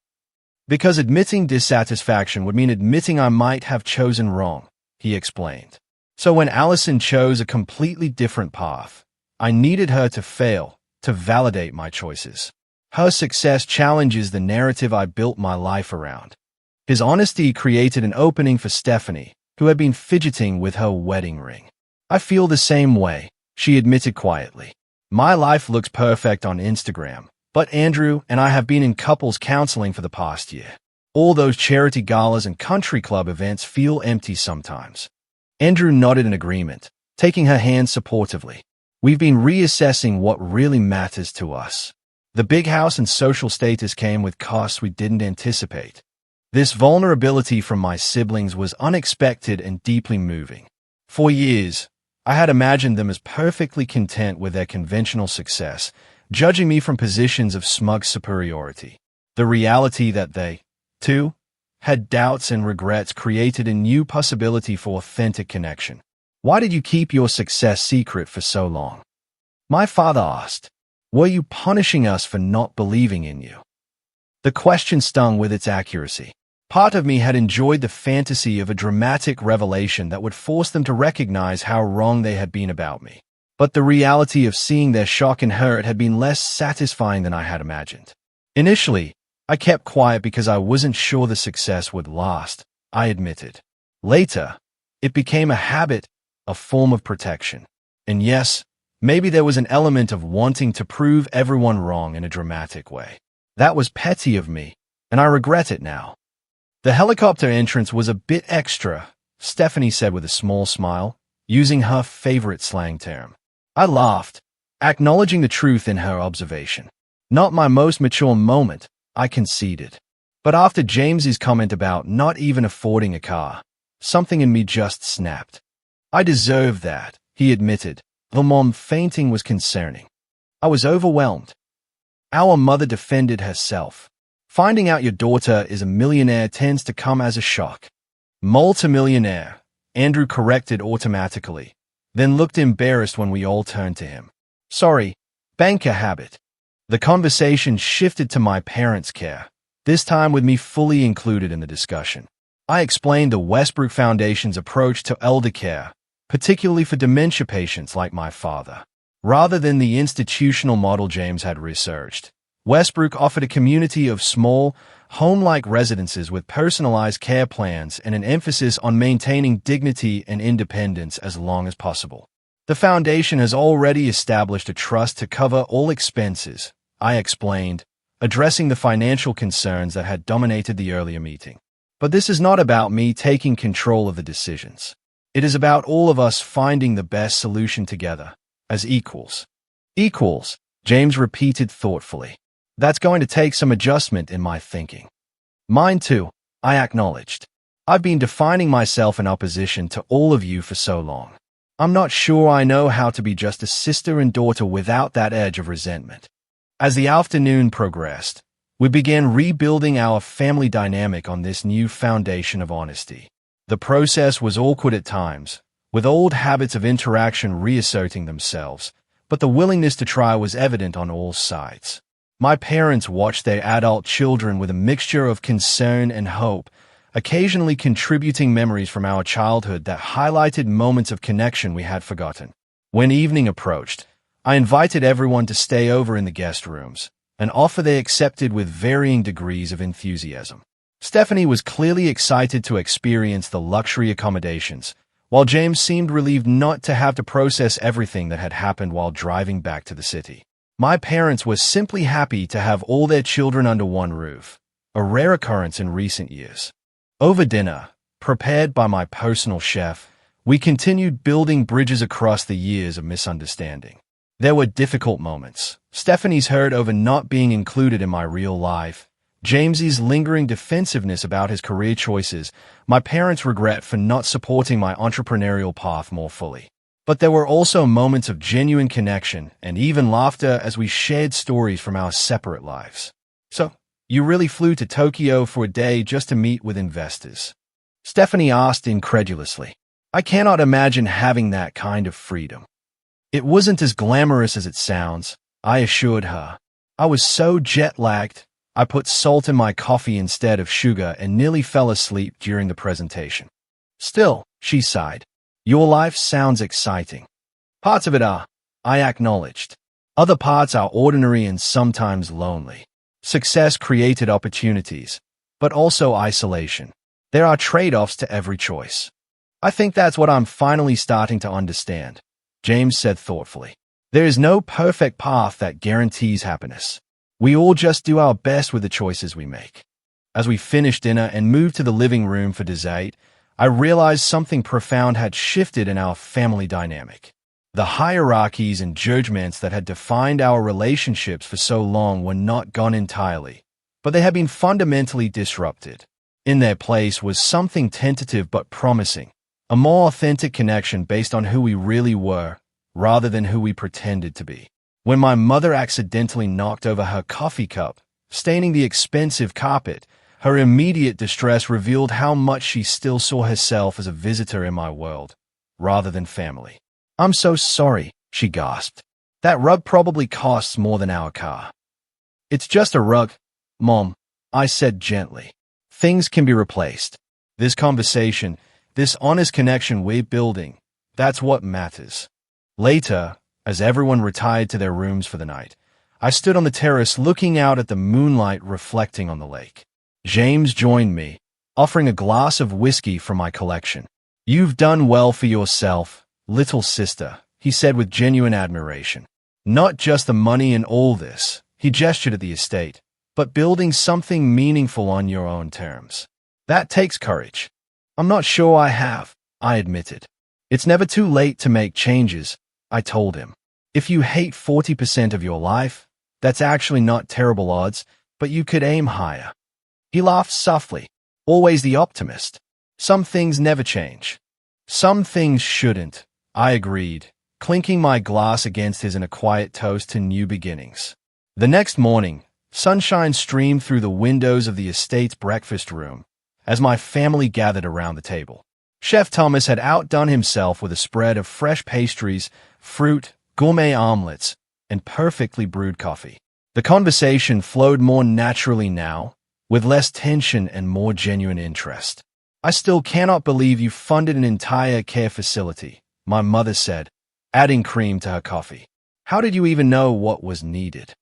Because admitting dissatisfaction would mean admitting I might have chosen wrong, he explained. So when Allison chose a completely different path, I needed her to fail to validate my choices. Her success challenges the narrative I built my life around. His honesty created an opening for Stephanie, who had been fidgeting with her wedding ring. I feel the same way, she admitted quietly. My life looks perfect on Instagram, but Andrew and I have been in couples counseling for the past year. All those charity galas and country club events feel empty sometimes. Andrew nodded in agreement, taking her hand supportively. We've been reassessing what really matters to us. The big house and social status came with costs we didn't anticipate. This vulnerability from my siblings was unexpected and deeply moving. For years, I had imagined them as perfectly content with their conventional success, judging me from positions of smug superiority. The reality that they, too, had doubts and regrets created a new possibility for authentic connection. Why did you keep your success secret for so long? My father asked. Were you punishing us for not believing in you? The question stung with its accuracy. Part of me had enjoyed the fantasy of a dramatic revelation that would force them to recognize how wrong they had been about me. But the reality of seeing their shock and hurt had been less satisfying than I had imagined. Initially, I kept quiet because I wasn't sure the success would last, I admitted. Later, it became a habit, a form of protection. And yes, maybe there was an element of wanting to prove everyone wrong in a dramatic way. That was petty of me, and I regret it now. The helicopter entrance was a bit extra, Stephanie said with a small smile, using her favorite slang term. I laughed, acknowledging the truth in her observation. Not my most mature moment, I conceded. But after James's comment about not even affording a car, something in me just snapped. I deserved that, he admitted. The mom fainting was concerning. I was overwhelmed. Our mother defended herself. Finding out your daughter is a millionaire tends to come as a shock. Multimillionaire, Andrew corrected automatically, then looked embarrassed when we all turned to him. Sorry, banker habit. The conversation shifted to my parents' care, this time with me fully included in the discussion. I explained the Westbrook Foundation's approach to elder care, particularly for dementia patients like my father. Rather than the institutional model James had researched, Westbrook offered a community of small, home-like residences with personalized care plans and an emphasis on maintaining dignity and independence as long as possible. The foundation has already established a trust to cover all expenses, I explained, addressing the financial concerns that had dominated the earlier meeting. But this is not about me taking control of the decisions. It is about all of us finding the best solution together, as equals. Equals, James repeated thoughtfully. That's going to take some adjustment in my thinking. Mine too, I acknowledged. I've been defining myself in opposition to all of you for so long. I'm not sure I know how to be just a sister and daughter without that edge of resentment. As the afternoon progressed, we began rebuilding our family dynamic on this new foundation of honesty. The process was awkward at times, with old habits of interaction reasserting themselves, but the willingness to try was evident on all sides. My parents watched their adult children with a mixture of concern and hope, occasionally contributing memories from our childhood that highlighted moments of connection we had forgotten. When evening approached, I invited everyone to stay over in the guest rooms, an offer they accepted with varying degrees of enthusiasm. Stephanie was clearly excited to experience the luxury accommodations, while James seemed relieved not to have to process everything that had happened while driving back to the city. My parents were simply happy to have all their children under one roof, a rare occurrence in recent years. Over dinner, prepared by my personal chef, we continued building bridges across the years of misunderstanding. There were difficult moments. Stephanie's hurt over not being included in my real life, James's lingering defensiveness about his career choices, my parents' regret for not supporting my entrepreneurial path more fully. But there were also moments of genuine connection and even laughter as we shared stories from our separate lives. So, you really flew to Tokyo for a day just to meet with investors? Stephanie asked incredulously. I cannot imagine having that kind of freedom. It wasn't as glamorous as it sounds, I assured her. I was so jet-lagged, I put salt in my coffee instead of sugar and nearly fell asleep during the presentation. Still, she sighed. Your life sounds exciting. Parts of it are, I acknowledged. Other parts are ordinary and sometimes lonely. Success created opportunities, but also isolation. There are trade-offs to every choice. I think that's what I'm finally starting to understand, James said thoughtfully. There is no perfect path that guarantees happiness. We all just do our best with the choices we make. As we finished dinner and moved to the living room for dessert, I realized something profound had shifted in our family dynamic. The hierarchies and judgments that had defined our relationships for so long were not gone entirely, but they had been fundamentally disrupted. In their place was something tentative but promising, a more authentic connection based on who we really were, rather than who we pretended to be. When my mother accidentally knocked over her coffee cup, staining the expensive carpet, her immediate distress revealed how much she still saw herself as a visitor in my world, rather than family. I'm so sorry, she gasped. That rug probably costs more than our car. It's just a rug, Mom, I said gently. Things can be replaced. This conversation, this honest connection we're building, that's what matters. Later, as everyone retired to their rooms for the night, I stood on the terrace looking out at the moonlight reflecting on the lake. James joined me, offering a glass of whiskey from my collection. You've done well for yourself, little sister, he said with genuine admiration. Not just the money and all this, he gestured at the estate, but building something meaningful on your own terms. That takes courage. I'm not sure I have, I admitted. It's never too late to make changes, I told him. If you hate 40% of your life, that's actually not terrible odds, but you could aim higher. He laughed softly. Always the optimist. Some things never change. Some things shouldn't, I agreed, clinking my glass against his in a quiet toast to new beginnings. The next morning, sunshine streamed through the windows of the estate's breakfast room as my family gathered around the table. Chef Thomas had outdone himself with a spread of fresh pastries, fruit, gourmet omelets, and perfectly brewed coffee. The conversation flowed more naturally now, with less tension and more genuine interest. I still cannot believe you funded an entire care facility, my mother said, adding cream to her coffee. How did you even know what was needed?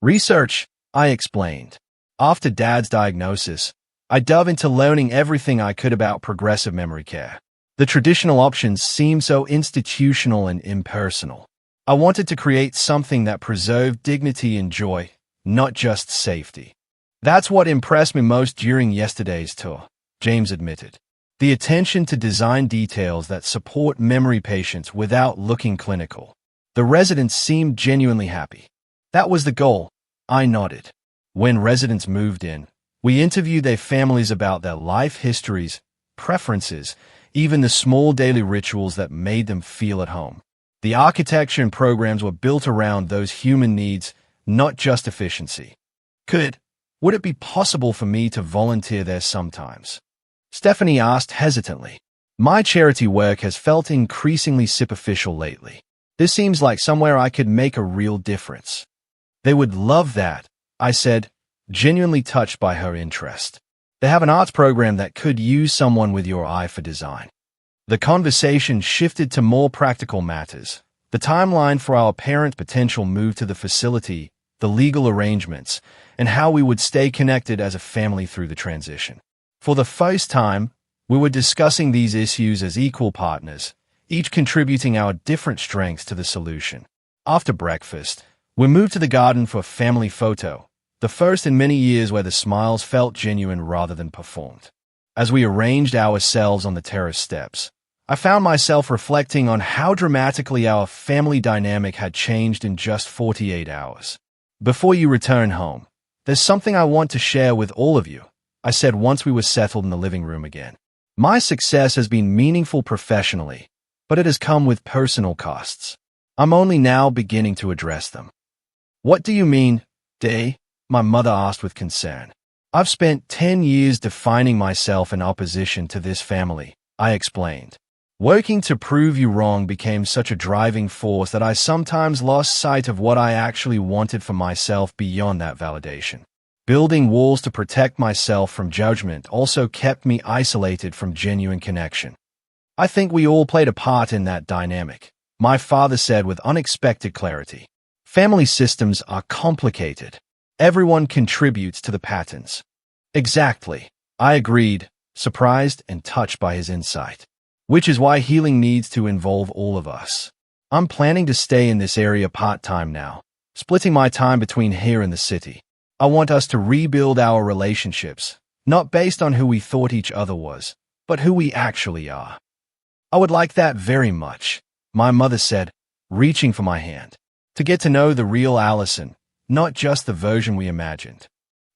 Research, I explained. After Dad's diagnosis, I dove into learning everything I could about progressive memory care. The traditional options seemed so institutional and impersonal. I wanted to create something that preserved dignity and joy, not just safety. That's what impressed me most during yesterday's tour, James admitted. The attention to design details that support memory patients without looking clinical. The residents seemed genuinely happy. That was the goal, I nodded. When residents moved in, we interviewed their families about their life histories, preferences, even the small daily rituals that made them feel at home. The architecture and programs were built around those human needs, not just efficiency. Would it be possible for me to volunteer there sometimes? Stephanie asked hesitantly. My charity work has felt increasingly superficial lately. This seems like somewhere I could make a real difference. They would love that, I said, genuinely touched by her interest. They have an arts program that could use someone with your eye for design. The conversation shifted to more practical matters. The timeline for our parent potential move to the facility, the legal arrangements, and how we would stay connected as a family through the transition. For the first time, we were discussing these issues as equal partners, each contributing our different strengths to the solution. After breakfast, we moved to the garden for a family photo, the first in many years where the smiles felt genuine rather than performed. As we arranged ourselves on the terrace steps, I found myself reflecting on how dramatically our family dynamic had changed in just 48 hours. Before you return home, there's something I want to share with all of you, I said once we were settled in the living room again. My success has been meaningful professionally, but it has come with personal costs. I'm only now beginning to address them. What do you mean, Day? My mother asked with concern. I've spent 10 years defining myself in opposition to this family, I explained. Working to prove you wrong became such a driving force that I sometimes lost sight of what I actually wanted for myself beyond that validation. Building walls to protect myself from judgment also kept me isolated from genuine connection. I think we all played a part in that dynamic, my father said with unexpected clarity. Family systems are complicated. Everyone contributes to the patterns. Exactly, I agreed, surprised and touched by his insight. Which is why healing needs to involve all of us. I'm planning to stay in this area part-time now, splitting my time between here and the city. I want us to rebuild our relationships, not based on who we thought each other was, but who we actually are. I would like that very much, my mother said, reaching for my hand. To get to know the real Allison, not just the version we imagined.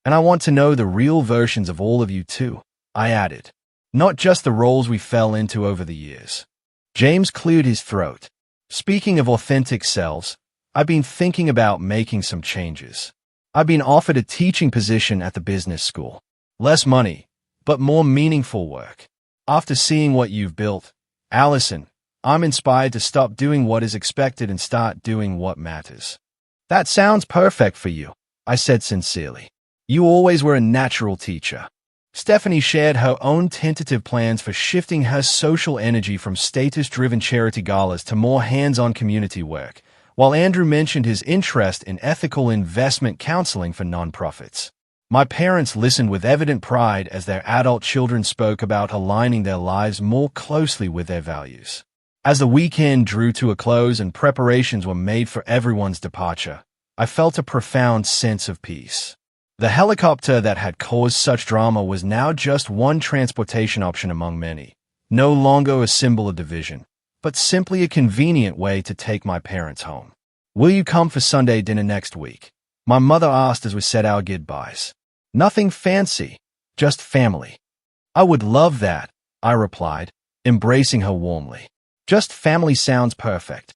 And I want to know the real versions of all of you too, I added. Not just the roles we fell into over the years. James cleared his throat. Speaking of authentic selves, I've been thinking about making some changes. I've been offered a teaching position at the business school. Less money, but more meaningful work. After seeing what you've built, Allison, I'm inspired to stop doing what is expected and start doing what matters. That sounds perfect for you, I said sincerely. You always were a natural teacher. Stephanie shared her own tentative plans for shifting her social energy from status-driven charity galas to more hands-on community work, while Andrew mentioned his interest in ethical investment counseling for nonprofits. My parents listened with evident pride as their adult children spoke about aligning their lives more closely with their values. As the weekend drew to a close and preparations were made for everyone's departure, I felt a profound sense of peace. The helicopter that had caused such drama was now just one transportation option among many, no longer a symbol of division, but simply a convenient way to take my parents home. "Will you come for Sunday dinner next week?" my mother asked as we said our goodbyes. "Nothing fancy, just family." "I would love that," I replied, embracing her warmly. "Just family sounds perfect."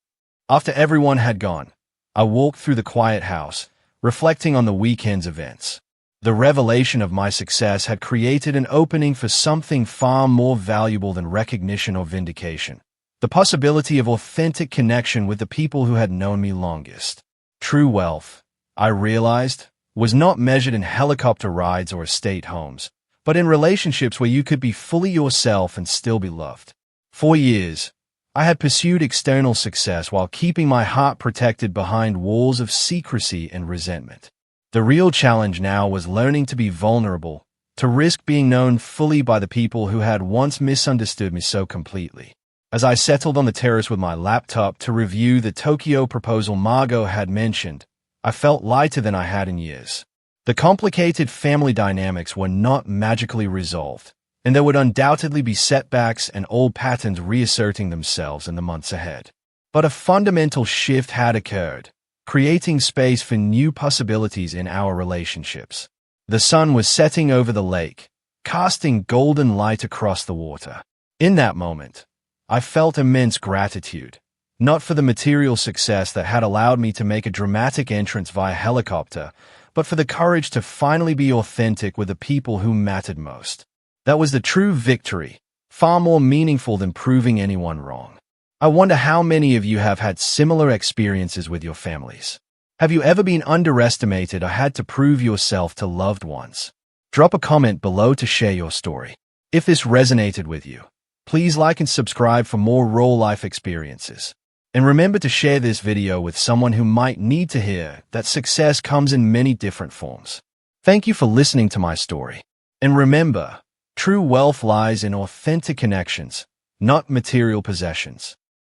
After everyone had gone, I walked through the quiet house, reflecting on the weekend's events. The revelation of my success had created an opening for something far more valuable than recognition or vindication. The possibility of authentic connection with the people who had known me longest. True wealth, I realized, was not measured in helicopter rides or estate homes, but in relationships where you could be fully yourself and still be loved. For years, I had pursued external success while keeping my heart protected behind walls of secrecy and resentment. The real challenge now was learning to be vulnerable, to risk being known fully by the people who had once misunderstood me so completely. As I settled on the terrace with my laptop to review the Tokyo proposal Margot had mentioned, I felt lighter than I had in years. The complicated family dynamics were not magically resolved, and there would undoubtedly be setbacks and old patterns reasserting themselves in the months ahead. But a fundamental shift had occurred, creating space for new possibilities in our relationships. The sun was setting over the lake, casting golden light across the water. In that moment, I felt immense gratitude, not for the material success that had allowed me to make a dramatic entrance via helicopter, but for the courage to finally be authentic with the people who mattered most. That was the true victory, far more meaningful than proving anyone wrong. I wonder how many of you have had similar experiences with your families. Have you ever been underestimated or had to prove yourself to loved ones? Drop a comment below to share your story. If this resonated with you, please like and subscribe for more real-life experiences. And remember to share this video with someone who might need to hear that success comes in many different forms. Thank you for listening to my story. And remember, true wealth lies in authentic connections, not material possessions.